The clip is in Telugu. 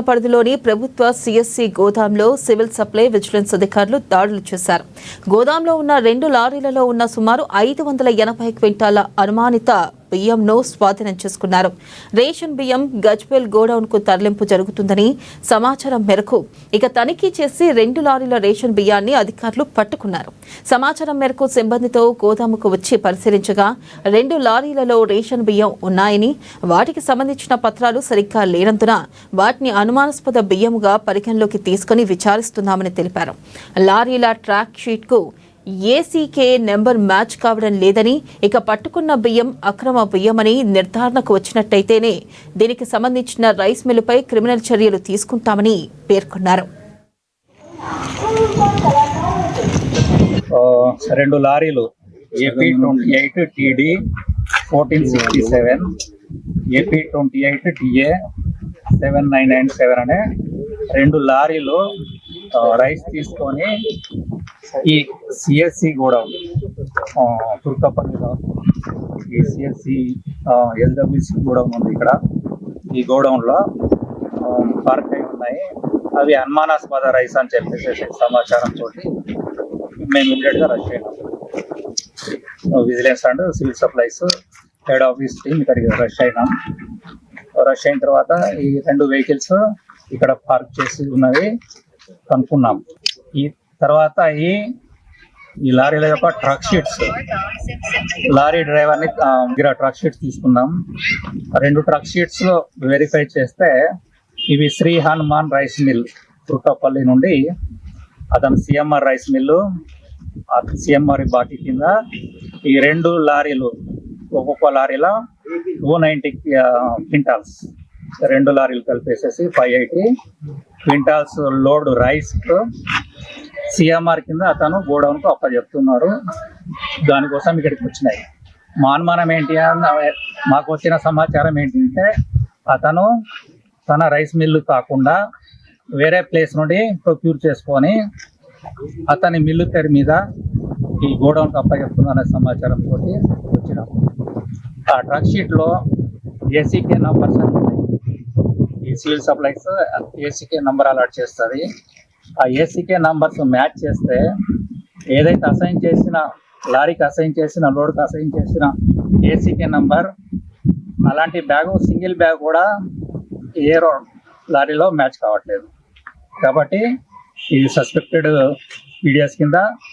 పరిధిలోని ప్రభుత్వ సిఎస్సి గోదాంలో సివిల్ సప్లై విజిలెన్స్ అధికారులు దాడులు చేశారు. గోదాంలో ఉన్న 2 లారీలలో ఉన్న సుమారు 580 క్వింటాల అనుమానిత బియ్యంను స్వాధీనం చేసుకున్నారు. రేషన్ బియ్యం గజ్వేల్ గోడౌన్ కు తరలింపు జరుగుతుందని సమాచారం మేరకు తనిఖీ చేసి 2 లారీల రేషన్ బియ్యాన్ని అధికారులు పట్టుకున్నారు. సమాచారం మేరకు సిబ్బందితో గోదాముకు వచ్చి పరిశీలించగా 2 లారీలలో రేషన్ బియ్యం ఉన్నాయని, వాటికి సంబంధించిన పత్రాలు సరిగ్గా లేనందున వాటిని అనుమానాస్పద బియ్యముగా పరిగణలోకి తీసుకుని విచారిస్తున్నామని తెలిపారు. లారీల ట్రాక్ షీట్ కు ఏసీకే నెంబర్ మ్యాచ్ కావడం లేదని, పట్టుకున్న బియ్యం అక్రమ బియ్యమని నిర్ధారణకు వచ్చినట్టయితేనే దీనికి సంబంధించిన రైస్ మిల్లుపై క్రిమినల్ చర్యలు తీసుకుంటామని పేర్కొన్నారు. 2 లారీలు ఏపీ 28 టీడీ 1467 ఏపీ 28 టీఏ 7997 అనే 2 లారీలు రైస్ తీసుకొని ఈ సిఎస్సి గోడౌన్ తుర్కపల్లిలో ఈ సిఎస్సి ఎల్డబ్ల్యూసి గోడౌన్ ఉంది. ఇక్కడ ఈ గోడౌన్లో పార్క్ అయి ఉన్నాయి. అవి అనుమానాస్పద రైస్ అని చెప్పేసి సమాచారంతో మేము ఇమ్మీడియట్గా రష్ అయినాం. Vigilance and civil supplies head office team ఇక్కడికి రష్ అయినాం. రష్ అయిన తర్వాత ఈ 2 వెహికల్స్ ఇక్కడ పార్క్ చేసి ఉన్నవి కనుక్కున్నాం. ఈ తర్వాత ఈ లారీల యొక్క ట్రక్ షీట్స్, లారీ డ్రైవర్ని ట్రక్ షీట్స్ తీసుకున్నాం. 2 ట్రక్ షీట్స్ లో వెరిఫై చేస్తే ఇవి శ్రీ హనుమాన్ రైస్ మిల్ తుర్కపల్లి నుండి అతను సిఎంఆర్ రైస్ మిల్లు సిఎంఆర్ బాటి కింద ఈ 2 లారీలు ఒక్కొక్క లారీలో 290 క్వింటాల్స్ 2 లారీలు కలిపేసేసి 580 క్వింటాల్స్ లోడ్ రైస్ సిఎంఆర్ కింద అతను గోడౌన్కు అప్పచెప్తున్నాడు. దానికోసం ఇక్కడికి వచ్చినాయి. మా అనుమానం ఏంటి అని మాకు వచ్చిన సమాచారం ఏంటంటే అతను తన రైస్ మిల్లు కాకుండా వేరే ప్లేస్ నుండి ప్రొక్యూర్ చేసుకొని అతని మిల్లు పేరు మీద ఈ గోడౌన్కి అప్పచెప్తున్నా అనే సమాచారంతో వచ్చినాం. ఆ ట్రక్ షీట్లో ఏసీకే నంబర్స్ అని ఉన్నాయి. ఈ civil supplies ACK number allot చేస్తుంది. ఆ ఏసీకే నంబర్స్ మ్యాచ్ చేస్తే ఏదైతే అసైన్ చేసిన లారీకి అసైన్ చేసిన లోడ్కి అసైన్ చేసిన ఏసీకే నంబర్ అలాంటి బ్యాగు సింగిల్ బ్యాగ్ కూడా ఏ లారీలో మ్యాచ్ కావట్లేదు. కాబట్టి ఈ సస్పెక్టెడ్ పీడిఎస్ కింద